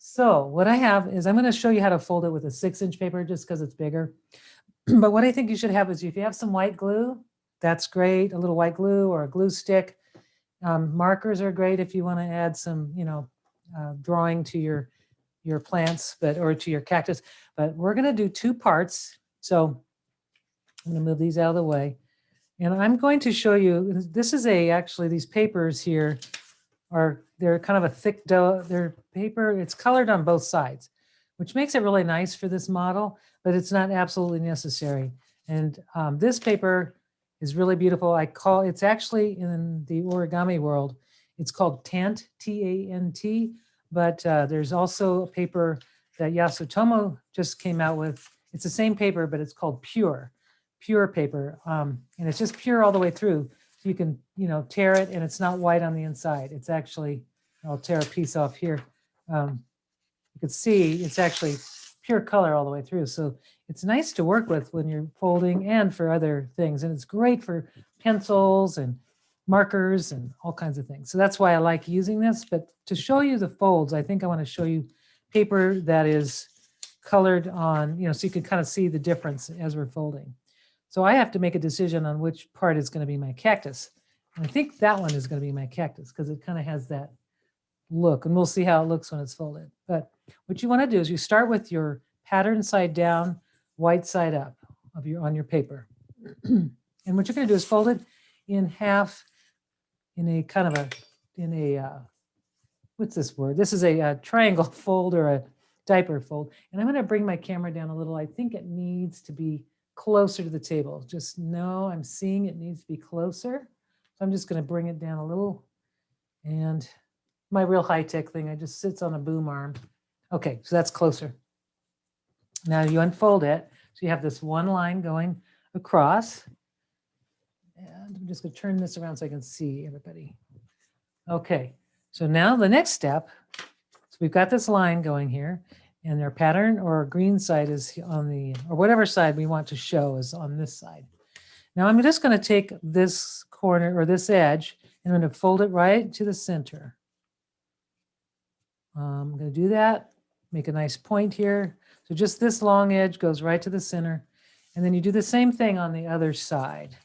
So what I have is I'm going to show you how to fold it with a 6-inch paper just because it's bigger. But what I think you should have is if you have some white glue, that's great. A little white glue or a glue stick. Markers are great if you want to add some, drawing to your plants, or to your cactus. But we're going to do 2 parts. So I'm going to move these out of the way. And I'm going to show you, this is actually these papers here they're kind of a thick dough. They're paper, it's colored on both sides, which makes it really nice for this model, but it's not absolutely necessary. And this paper is really beautiful. It's actually in the origami world, it's called Tant, T-A-N-T, but there's also a paper that Yasutomo just came out with. It's the same paper, but it's called pure paper. And it's just pure all the way through. So you can, tear it and it's not white on the inside. It's actually, I'll tear a piece off here. You can see it's actually pure color all the way through. So it's nice to work with when you're folding and for other things. And it's great for pencils and markers and all kinds of things. So that's why I like using this. But to show you the folds, I think I want to show you paper that is colored on, so you can kind of see the difference as we're folding. So I have to make a decision on which part is going to be my cactus. And I think that one is going to be my cactus because it kind of has that look, and we'll see how it looks when it's folded. But what you want to do is you start with your pattern side down, white side up on your paper. And what you're going to do is fold it in half in a kind of what's this word? This is a triangle fold or a diaper fold. And I'm going to bring my camera down a little. I think it needs to be closer to the table. Just know I'm seeing it needs to be closer. So I'm just going to bring it down a little. And my real high-tech thing, I just sits on a boom arm. Okay, so that's closer. Now you unfold it. So you have this one line going across. And I'm just going to turn this around so I can see everybody. Okay, so now the next step, so we've got this line going here, and their pattern or green side is on or whatever side we want to show is on this side. Now I'm just going to take this corner or this edge and I'm going to fold it right to the center. I'm going to do that, make a nice point here. So just this long edge goes right to the center. And then you do the same thing on the other side.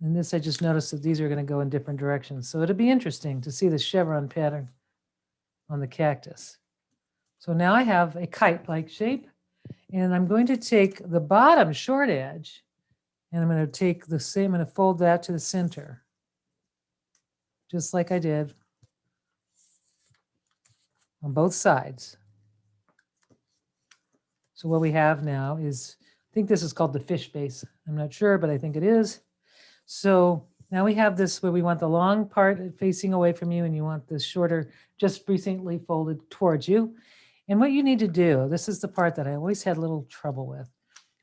And this, I just noticed that these are going to go in different directions. So it'll be interesting to see the chevron pattern on the cactus. So now I have a kite-like shape, and I'm going to take the bottom short edge, and I'm going to take the same, I'm going to fold that to the center, just like I did on both sides. So what we have now is, I think this is called the fish base. I'm not sure, but I think it is. So now we have this where we want the long part facing away from you and you want the shorter just recently folded towards you. And what you need to do, this is the part that I always had a little trouble with,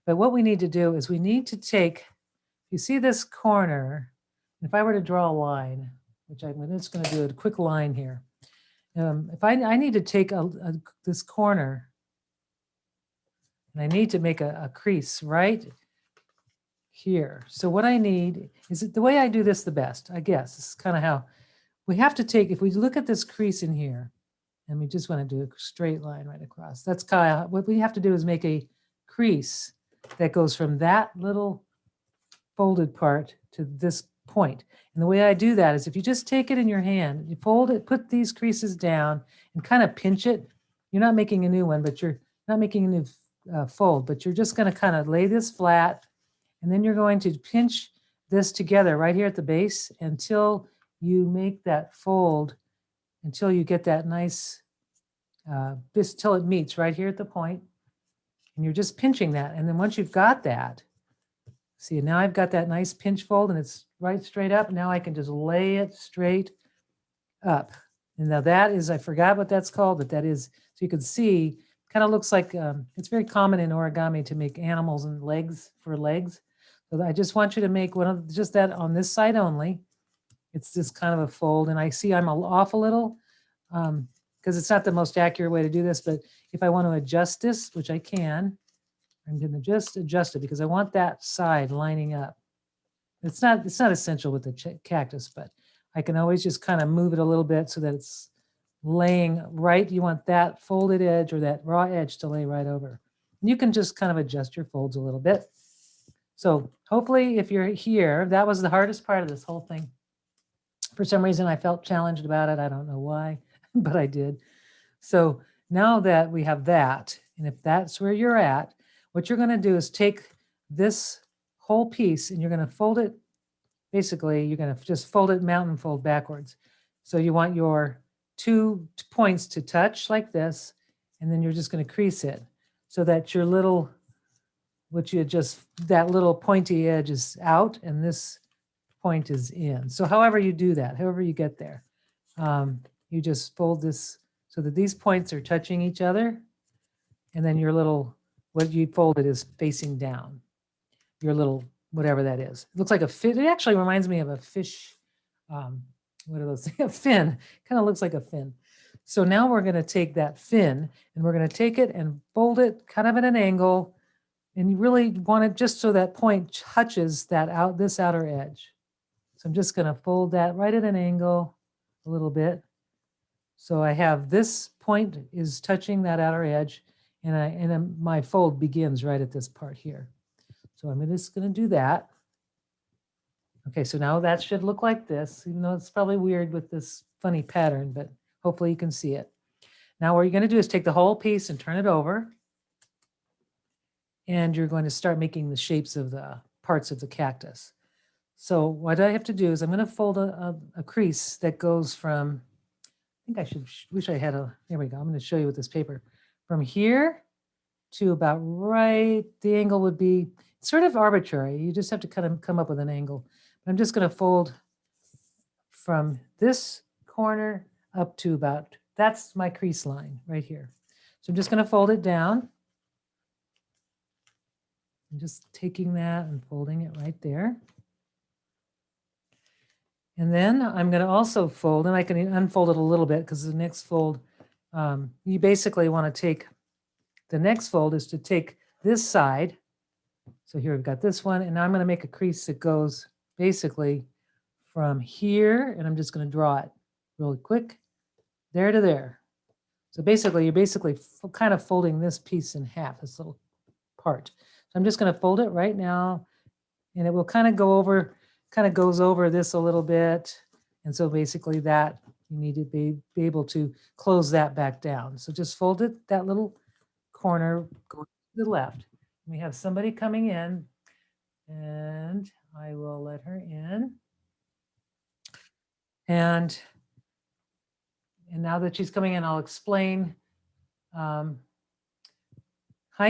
but what we need to do is we need to take, you see this corner, if I were to draw a line, which I'm just going to do a quick line here. If I need to take this corner, and I need to make a crease right here. So what I need is the way I do this the best, I guess. This is kind of how we have to take, if we look at this crease in here, and we just want to do a straight line right across. That's kind of what we have to do is make a crease that goes from that little folded part to this point. And the way I do that is if you just take it in your hand, you fold it, put these creases down and kind of pinch it. You're not making a new one, but you're not making a new fold, but you're just going to kind of lay this flat. And then you're going to pinch this together right here at the base until you make that fold, until you get that nice, till it meets right here at the point. And you're just pinching that. And then once you've got that, see, now I've got that nice pinch fold and it's right straight up. Now I can just lay it straight up. And now that is, I forgot what that's called, but that is, so you can see, kind of looks like, it's very common in origami to make animals and legs for legs. So I just want you to make one of just that on this side only. It's just kind of a fold. And I see I'm off a little because it's not the most accurate way to do this. But if I want to adjust this, which I can, I'm going to just adjust it because I want that side lining up. It's not essential with the cactus, but I can always just kind of move it a little bit so that it's laying right, you want that folded edge or that raw edge to lay right over. And you can just kind of adjust your folds a little bit. So hopefully if you're here, that was the hardest part of this whole thing. For some reason, I felt challenged about it. I don't know why, but I did. So now that we have that, and if that's where you're at, what you're going to do is take this whole piece and you're going to fold it. Basically, you're going to just fold it mountain fold backwards. So you want your 2 points to touch like this, and then you're just going to crease it so that your little, that little pointy edge is out and this point is in. So however you do that, however you get there, you just fold this so that these points are touching each other, and then your little, what you folded is facing down, your little, whatever that is. It looks like a fin. It actually reminds me of a fish. What are those things? A fin. Kind of looks like a fin. So now we're going to take that fin and we're going to take it and fold it kind of at an angle. And you really want it just so that point touches that this outer edge. So I'm just going to fold that right at an angle a little bit. So I have this point is touching that outer edge, and my fold begins right at this part here. So I'm just going to do that. Okay, so now that should look like this, even though it's probably weird with this funny pattern, but hopefully you can see it. Now what you're going to do is take the whole piece and turn it over. And you're going to start making the shapes of the parts of the cactus. So what I have to do is I'm going to fold a crease that goes from, I think wish I had there we go. I'm going to show you with this paper. From here to about right, the angle would be sort of arbitrary. You just have to kind of come up with an angle. I'm just going to fold from this corner up to about, that's my crease line right here. So I'm just going to fold it down. I'm just taking that and folding it right there. And then I'm going to also fold, and I can unfold it a little bit because the next fold, you basically want to take, the next fold is to take this side. So here we've got this one, and now I'm going to make a crease that goes basically from here, and I'm just going to draw it really quick, there to there. So basically, you're kind of folding this piece in half, this little part. So I'm just going to fold it right now, and it will kind of go over, goes over this a little bit. And so basically that, you need to be able to close that back down. So just fold it, that little corner, go to the left. We have somebody coming in, and I will let her in. And now that she's coming in, I'll explain. Hi,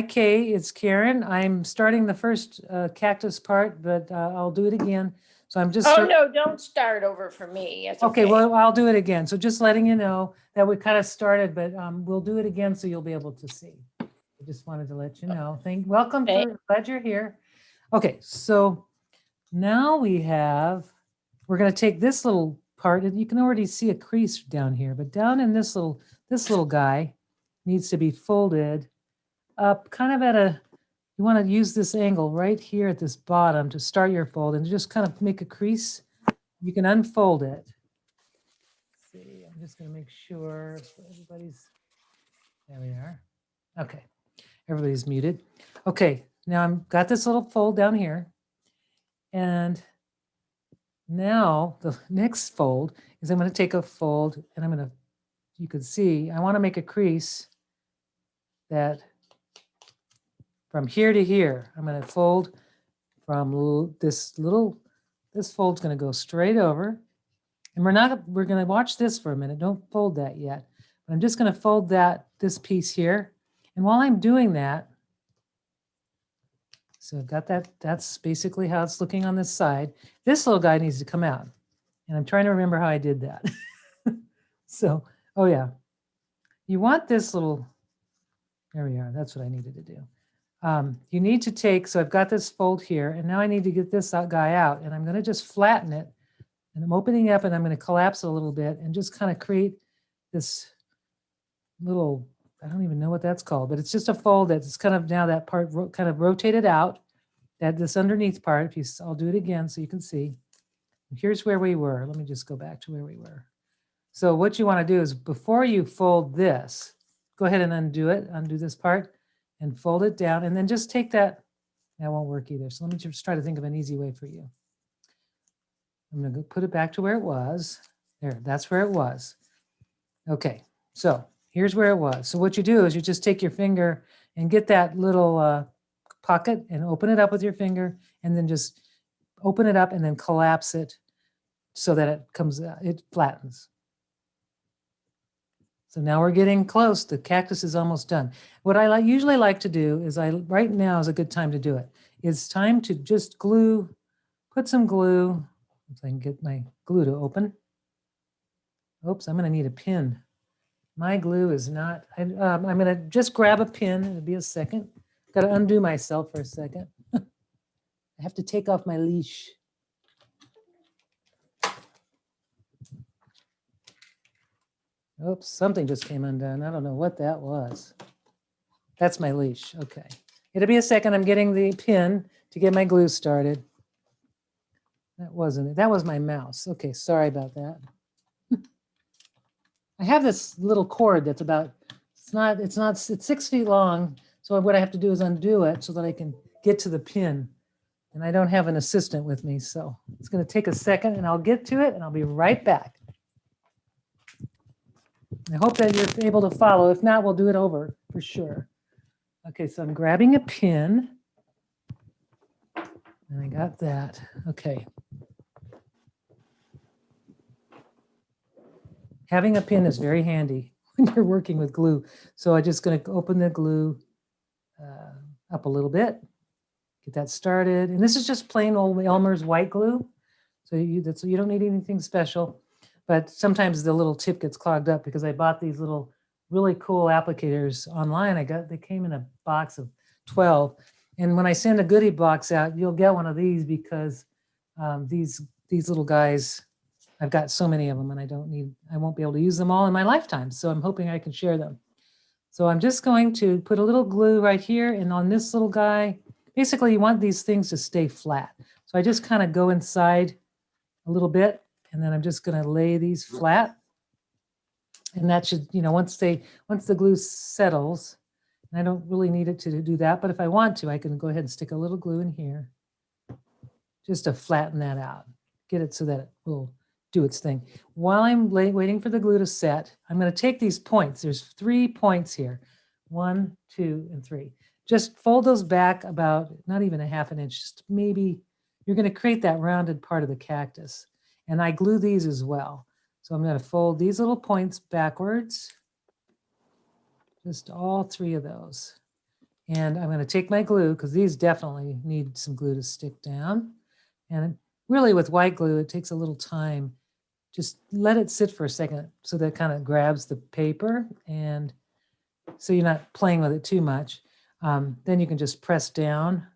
Kay, it's Karen. I'm starting the first cactus part, but I'll do it again. So I'm just. Oh, no, don't start over for me. It's okay, well, I'll do it again. So just letting you know that we kind of started, but we'll do it again so you'll be able to see. I just wanted to let you know. Welcome, glad you're here. Okay, so now we're going to take this little part, and you can already see a crease down here, but down in this little guy needs to be folded up kind of you want to use this angle right here at this bottom to start your fold and just kind of make a crease. You can unfold it. Let's see, I'm just going to make sure everybody's, there we are. Okay, everybody's muted. Okay, now I've got this little fold down here. And now the next fold is I'm going to take a fold and I'm going to, you can see, I want to make a crease that from here to here. I'm going to fold from this fold's going to go straight over. And we're going to watch this for a minute. Don't fold that yet. But I'm just going to fold this piece here. And while I'm doing that, so I've got that's basically how it's looking on this side. This little guy needs to come out. And I'm trying to remember how I did that. So, oh yeah. You want this little, there we are. That's what I needed to do. You need to take, so I've got this fold here, and now I need to get this guy out, and I'm going to just flatten it, and I'm opening up, and I'm going to collapse it a little bit, and just kind of create this little, I don't even know what that's called, but it's just a fold that's kind of now that part kind of rotated out, that this underneath part, I'll do it again so you can see. Here's where we were. Let me just go back to where we were. So what you want to do is before you fold this, go ahead and undo this part and fold it down. And then just take that, that won't work either. So let me just try to think of an easy way for you. I'm going to put it back to where it was. There, that's where it was. Okay, so here's where it was. So what you do is you just take your finger and get that little pocket and open it up with your finger, and then just open it up and then collapse it so that it comes, it flattens. So now we're getting close. The cactus is almost done. What I usually like to do is right now is a good time to do it. It's time to just glue, put some glue, so I can get my glue to open. Oops, I'm going to need a pin. My glue is not, I'm going to just grab a pin. It'll be a second. Got to undo myself for a second. I have to take off my leash. Oops, something just came undone. I don't know what that was. That's my leash. Okay. It'll be a second. I'm getting the pin to get my glue started. That wasn't it. That was my mouse. Okay, sorry about that. I have this little cord that's about, it's 6 feet long. So what I have to do is undo it so that I can get to the pin. And I don't have an assistant with me. So it's going to take a second and I'll get to it and I'll be right back. I hope that you're able to follow. If not, we'll do it over for sure. Okay, so I'm grabbing a pin. And I got that. Okay. Having a pin is very handy when you're working with glue. So I'm just going to open the glue up a little bit, get that started. And this is just plain old Elmer's white glue. So you don't need anything special. But sometimes the little tip gets clogged up because I bought these little really cool applicators online. They came in a box of 12. And when I send a goodie box out, you'll get one of these because these little guys, I've got so many of them and I won't be able to use them all in my lifetime. So I'm hoping I can share them. So I'm just going to put a little glue right here and on this little guy. Basically, you want these things to stay flat. So I just kind of go inside a little bit and then I'm just going to lay these flat. And that should, once the glue settles, and I don't really need it to do that, but if I want to, I can go ahead and stick a little glue in here just to flatten that out, get it so that it will do its thing. While I'm waiting for the glue to set, I'm going to take these points. There's 3 points here, 1, 2, and 3. Just fold those back about not even a half an inch, just maybe you're going to create that rounded part of the cactus. And I glue these as well. So I'm going to fold these little points backwards, just all 3 of those. And I'm going to take my glue because these definitely need some glue to stick down. And really with white glue, it takes a little time. Just let it sit for a second so that it kind of grabs the paper and so you're not playing with it too much. Then you can just press down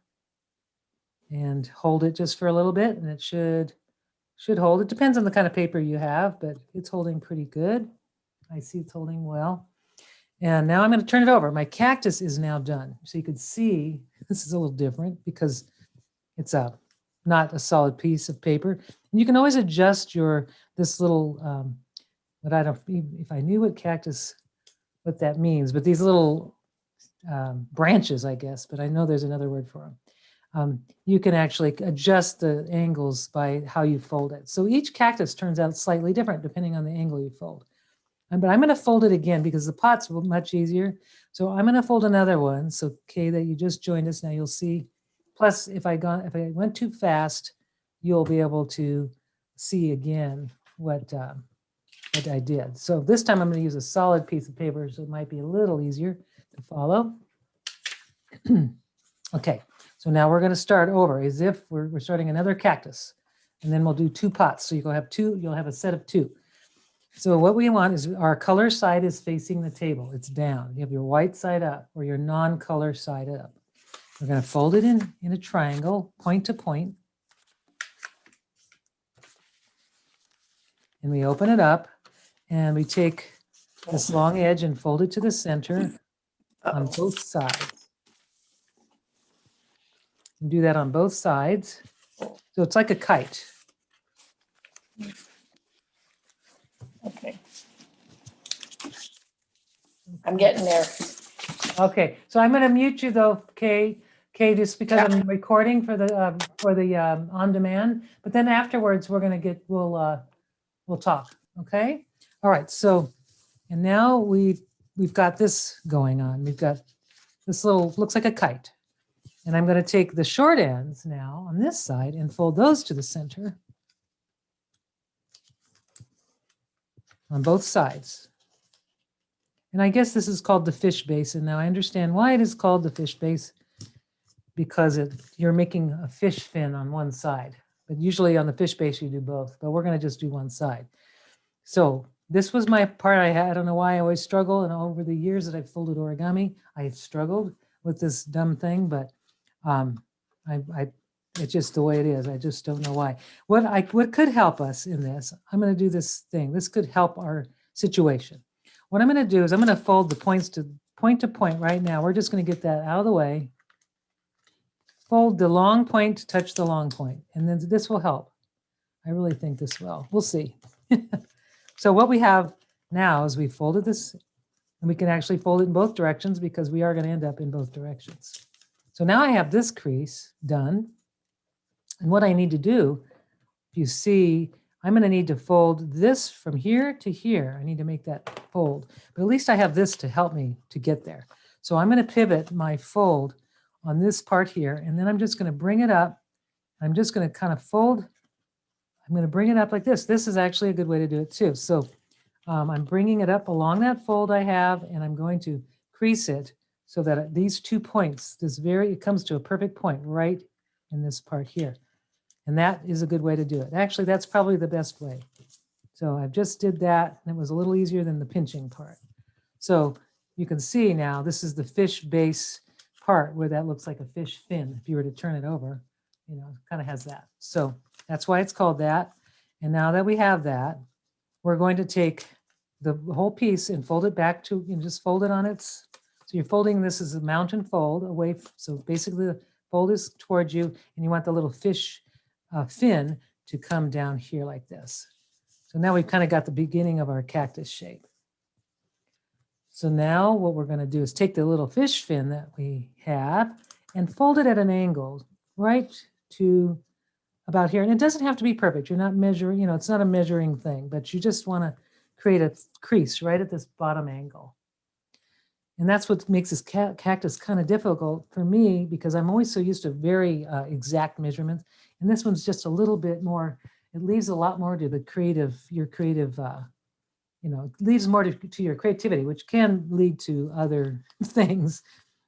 and hold it just for a little bit and it should hold. It depends on the kind of paper you have, but it's holding pretty good. I see it's holding well. And now I'm going to turn it over. My cactus is now done. So you can see this is a little different because it's not a solid piece of paper. And you can always adjust this little, but I don't, if I knew what that means, but these little branches, I guess, but I know there's another word for them. You can actually adjust the angles by how you fold it. So each cactus turns out slightly different depending on the angle you fold. But I'm going to fold it again because the pot's much easier. So I'm going to fold another one. So Kay, that you just joined us now, you'll see. Plus, if I went too fast, you'll be able to see again what I did. So this time I'm going to use a solid piece of paper, so it might be a little easier to follow. Okay, so now we're going to start over as if we're starting another cactus, and then we'll do 2 pots. So you'll have a set of 2. So what we want is our color side is facing the table. It's down. You have your white side up or your non-color side up. We're going to fold it in a triangle, point to point. And we open it up and we take this long edge and fold it to the center on both sides. And do that on both sides. So it's like a kite. Okay. I'm getting there. Okay, so I'm going to mute you though, Kay, just because Yeah. I'm recording for the on demand. But then afterwards, we'll talk. Okay. All right. So, and now we've got this going on. We've got this little looks like a kite, and I'm going to take the short ends now on this side and fold those to the center on both sides. And I guess this is called the fish basin. Now I understand why it is called the fish base, because you're making a fish fin on one side. But usually on the fish base, you do both, but we're going to just do one side. So this was my part I had. I don't know why I always struggle. And over the years that I've folded origami, I've struggled with this dumb thing, but it's just the way it is. I just don't know why. What could help us in this, I'm going to do this thing. This could help our situation. What I'm going to do is I'm going to fold the points to point right now. We're just going to get that out of the way. Fold the long point to touch the long point, and then this will help. I really think this will. We'll see. So what we have now is we folded this, and we can actually fold it in both directions because we are going to end up in both directions. So now I have this crease done. And what I need to do, if you see, I'm going to need to fold this from here to here. I need to make that fold, but at least I have this to help me to get there. So I'm going to pivot my fold on this part here, and then I'm just going to bring it up. I'm just going to kind of fold. I'm going to bring it up like this. This is actually a good way to do it too. So I'm bringing it up along that fold I have, and I'm going to crease it so that these 2 points, it comes to a perfect point right in this part here. And that is a good way to do it. Actually, that's probably the best way. So I just did that, and it was a little easier than the pinching part. So you can see now, this is the fish base part where that looks like a fish fin. If you were to turn it over, it kind of has that. So that's why it's called that. And now that we have that, we're going to take the whole piece and fold it back to, just fold it on its, so you're folding this as a mountain fold away. So basically the fold is towards you, and you want the little fish fin to come down here like this. So now we've kind of got the beginning of our cactus shape. So now what we're going to do is take the little fish fin that we have and fold it at an angle right to about here. And it doesn't have to be perfect. You're not measuring, it's not a measuring thing, but you just want to create a crease right at this bottom angle. And that's what makes this cactus kind of difficult for me, because I'm always so used to very exact measurements. And this one's just a little bit more, it leaves a lot more to your creative, it leaves more to your creativity, which can lead to other things.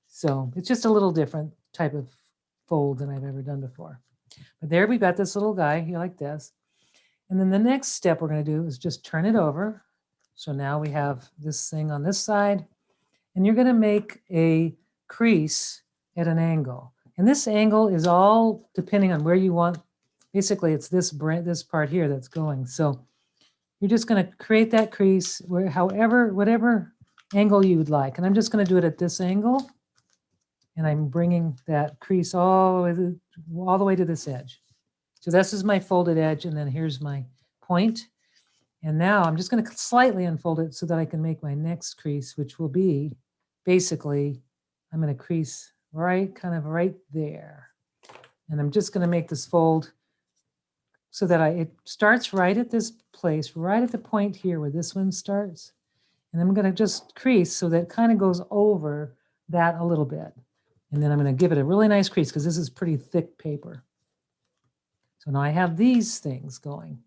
So it's just a little different type of fold than I've ever done before. But there we've got this little guy here like this. And then the next step we're going to do is just turn it over. So now we have this thing on this side, and you're going to make a crease at an angle. And this angle is all depending on where you want. Basically, it's this part here that's going. So you're just going to create that crease whatever angle you would like. And I'm just going to do it at this angle. And I'm bringing that crease all the way to this edge. So this is my folded edge, and then here's my point. And now I'm just going to slightly unfold it so that I can make my next crease, which will be basically, I'm going to crease right there. And I'm just going to make this fold so that it starts right at this place, right at the point here where this one starts. And I'm going to just crease so that it kind of goes over that a little bit. And then I'm going to give it a really nice crease because this is pretty thick paper. So now I have these things going.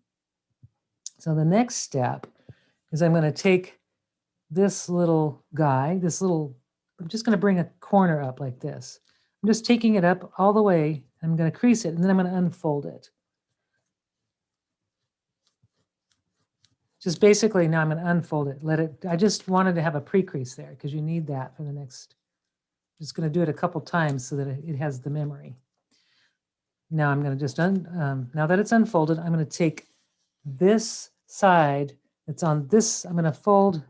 So the next step is I'm going to take this little guy, I'm just going to bring a corner up like this. I'm just taking it up all the way. I'm going to crease it, and then I'm going to unfold it. Just basically now I'm going to unfold it. I just wanted to have a pre-crease there because you need that for the next. I'm just going to do it a couple times so that it has the memory. Now I'm going to just, now that it's unfolded, I'm going to take this side that's on this, I'm going to fold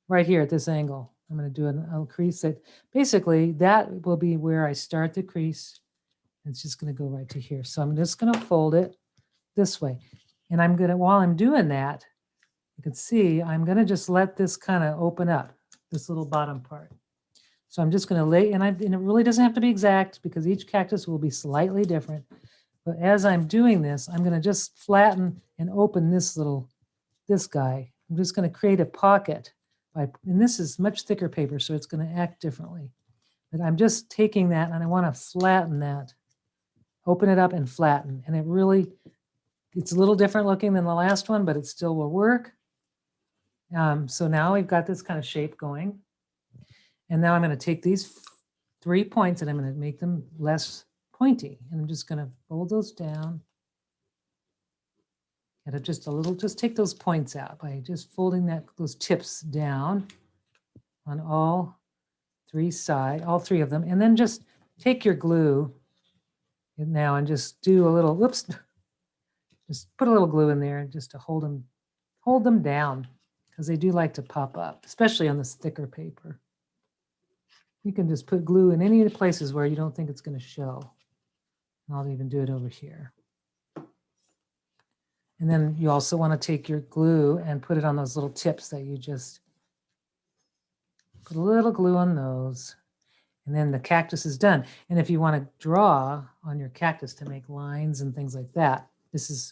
right here at this angle. I'm going to do I'll crease it. Basically, that will be where I start the crease. It's just going to go right to here. So I'm just going to fold it this way. And I'm going to, while I'm doing that, you can see, I'm going to just let this kind of open up. this little bottom part. So I'm just going to lay, and it really doesn't have to be exact because each cactus will be slightly different. But as I'm doing this, I'm going to just flatten and open this guy. I'm just going to create a pocket. And this is much thicker paper, so it's going to act differently. But I'm just taking that and I want to flatten that. Open it up and flatten. And it's a little different looking than the last one, but it still will work. So now we've got this kind of shape going. And now I'm going to take these 3 points and I'm going to make them less pointy. And I'm just going to fold those down. And just take those points out by just folding those tips down on all three of them. And then just take your glue now and just do a little, just put a little glue in there just to hold them down because they do like to pop up, especially on this thicker paper. You can just put glue in any of the places where you don't think it's going to show. I'll even do it over here. And then you also want to take your glue and put it on those little tips that you just put a little glue on those. And then the cactus is done. And if you want to draw on your cactus to make lines and things like that,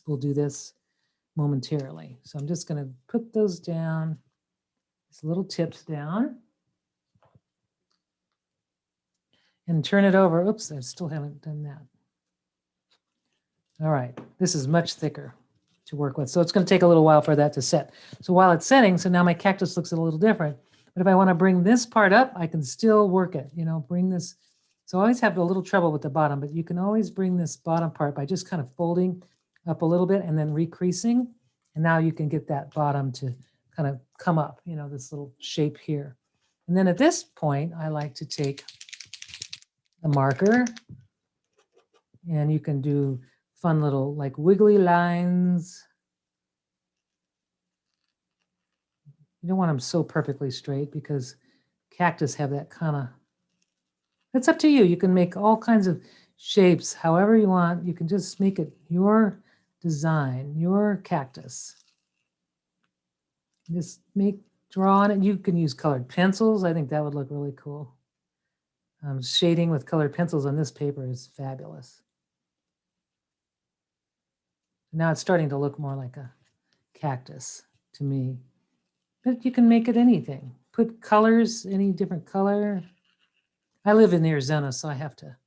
we'll do this momentarily. So I'm just going to put those down, these little tips down. And turn it over. Oops, I still haven't done that. All right, this is much thicker to work with. So it's going to take a little while for that to set. So while it's setting, so now my cactus looks a little different. But if I want to bring this part up, I can still work it, bring this. So I always have a little trouble with the bottom, but you can always bring this bottom part by just kind of folding up a little bit and then recreasing. And now you can get that bottom to kind of come up, this little shape here. And then at this point, I like to take a marker and you can do fun little like wiggly lines. You don't want them so perfectly straight because cactus have that kind of, it's up to you. You can make all kinds of shapes however you want. You can just make it your design, your cactus. Just draw on it. You can use colored pencils. I think that would look really cool. Shading with colored pencils on this paper is fabulous. Now it's starting to look more like a cactus to me. But you can make it anything. Put colors, any different color. I live in Arizona, so I have to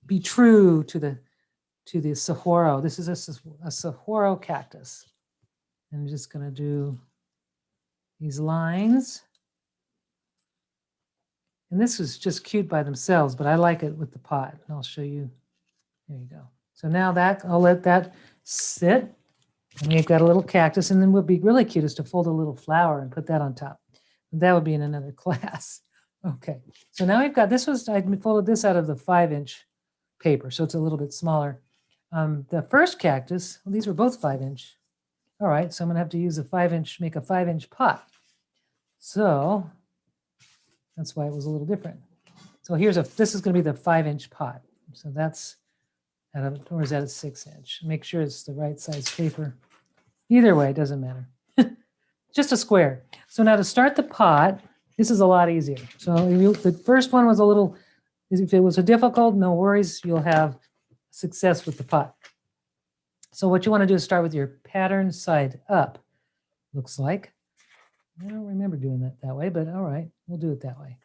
be true to the saguaro. This is a saguaro cactus. I'm just going to do these lines. And this is just cute by themselves, but I like it with the pot. And I'll show you. There you go. So now I'll let that sit. And we've got a little cactus. And then what would be really cute is to fold a little flower and put that on top. That would be in another class. Okay. So now we've got, I folded this out of the 5-inch paper. So it's a little bit smaller. The first cactus, well, these were both 5-inch. All right. So I'm going to have to use make a 5-inch pot. So that's why it was a little different. So this is going to be the 5-inch pot. So that's or is that a 6-inch? Make sure it's the right size paper. Either way, it doesn't matter. Just a square. So now to start the pot, this is a lot easier. So the first one was if it was difficult, no worries, you'll have success with the pot. So what you want to do is start with your pattern side up, looks like. I don't remember doing that way, but all right, we'll do it that way.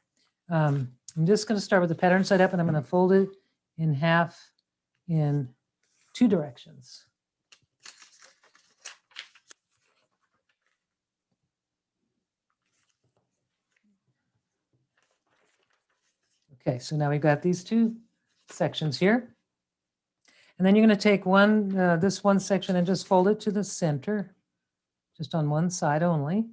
I'm just going to start with the pattern side up and I'm going to fold it in half in 2 directions. Okay, so now we've got these 2 sections here. And then you're going to take this one section and just fold it to the center, just on one side only.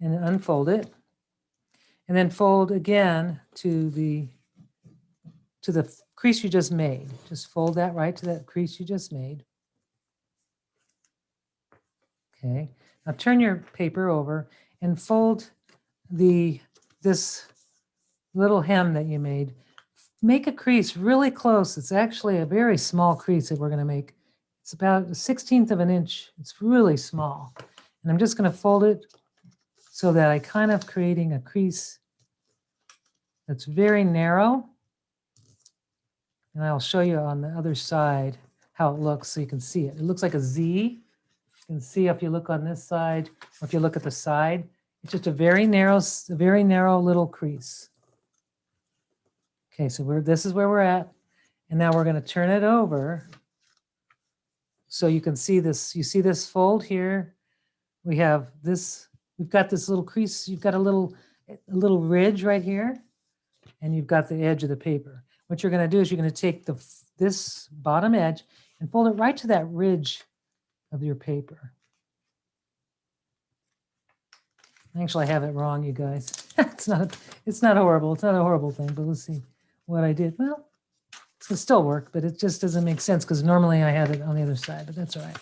And unfold it. And then fold again to the crease you just made. Just fold that right to that crease you just made. Okay, now turn your paper over and fold this little hem that you made. Make a crease really close. It's actually a very small crease that we're going to make. It's about 1/16 of an inch. It's really small. And I'm just going to fold it so that I kind of creating a crease that's very narrow. And I'll show you on the other side how it looks so you can see it. It looks like a Z. You can see if you look on this side, or if you look at the side, it's just a very narrow little crease. Okay, so this is where we're at. And now we're going to turn it over so you can see this. You see this fold here? We have this, we've got this little crease. You've got a little ridge right here, and you've got the edge of the paper. What you're going to do is you're going to take this bottom edge and fold it right to that ridge of your paper. Actually, I have it wrong, you guys. It's not horrible. It's not a horrible thing, but let's see what I did. Well, it can still work, but it just doesn't make sense because normally I had it on the other side, but that's all right.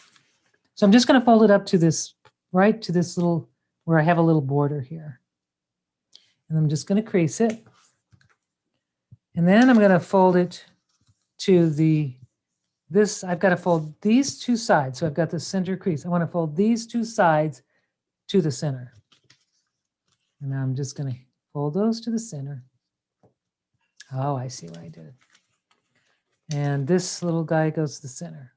So I'm just going to fold it up to this, right to this little, where I have a little border here. And I'm just going to crease it. And then I'm going to fold it to I've got to fold these two sides. So I've got the center crease. I want to fold these two sides to the center. And now I'm just going to fold those to the center. Oh, I see what I did. And this little guy goes to the center.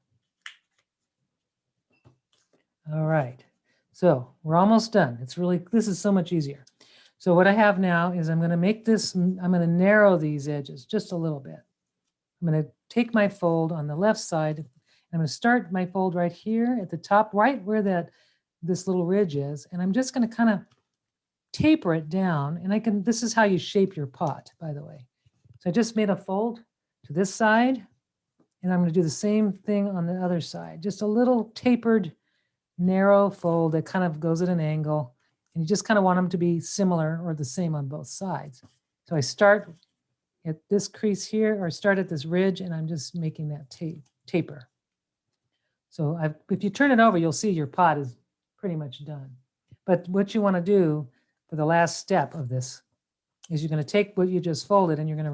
All right. So we're almost done. This is so much easier. So what I have now is I'm going to make this, I'm going to narrow these edges just a little bit. I'm going to take my fold on the left side. I'm going to start my fold right here at the top, right where this little ridge is. And I'm just going to kind of taper it down. And this is how you shape your pot, by the way. So I just made a fold to this side, and I'm going to do the same thing on the other side. Just a little tapered, narrow fold that kind of goes at an angle. And you just kind of want them to be similar or the same on both sides. So I start at this crease here, or start at this ridge, and I'm just making that taper. So if you turn it over, you'll see your pot is pretty much done. But what you want to do for the last step of this is you're going to take what you just folded and you're going to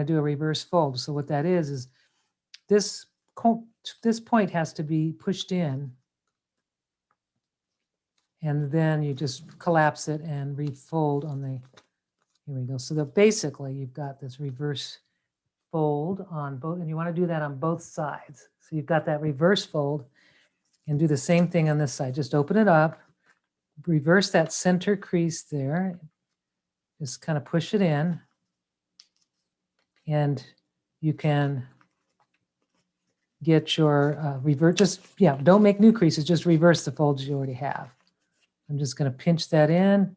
do a reverse fold. So what that is this point has to be pushed in, and then you just collapse it and refold on here we go. So basically you've got this reverse fold on both, and you want to do that on both sides. So you've got that reverse fold, and do the same thing on this side. Just open it up, reverse that center crease there, just kind of push it in, and you can get your don't make new creases, just reverse the folds you already have. I'm just going to pinch that in.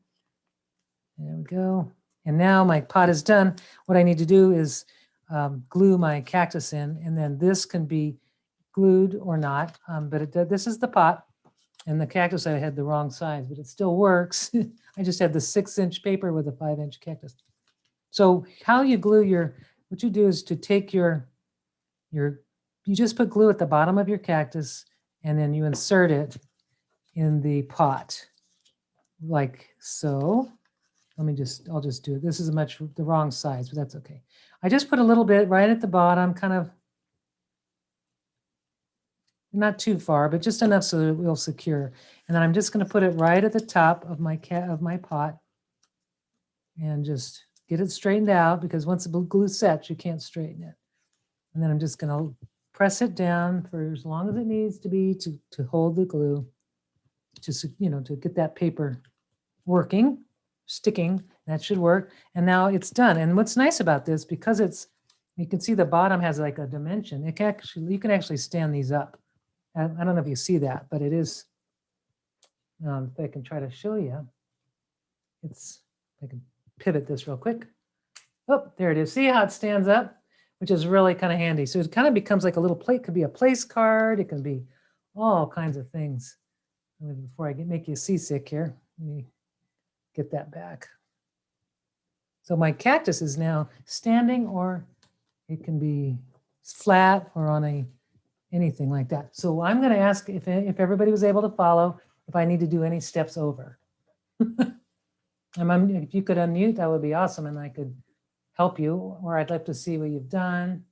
There we go. And now my pot is done. What I need to do is glue my cactus in, and then this can be glued or not, but this is the pot, and the cactus I had the wrong size, but it still works. I just had the 6-inch paper with a 5-inch cactus. So how you glue what you do is to take you just put glue at the bottom of your cactus, and then you insert it in the pot like so. I'll just do it. This is the wrong size, but that's okay. I just put a little bit right at the bottom, kind of not too far, but just enough so that it will secure. And then I'm just going to put it right at the top of my pot, and just get it straightened out, because once the glue sets, you can't straighten it. And then I'm just going to press it down for as long as it needs to be to hold the glue, to get that paper sticking. That should work. And now it's done. And what's nice about this, because you can see the bottom has like a dimension. You can actually stand these up. I don't know if you see that, but it is, if I can try to show you, I can pivot this real quick. Oh, there it is. See how it stands up, which is really kind of handy. So it kind of becomes like a little plate. It could be a place card. It can be all kinds of things. Before I make you seasick here, let me get that back. So my cactus is now standing, or it can be flat or on anything like that. So I'm going to ask if everybody was able to follow, if I need to do any steps over. If you could unmute, that would be awesome, and I could help you, or I'd like to see what you've done.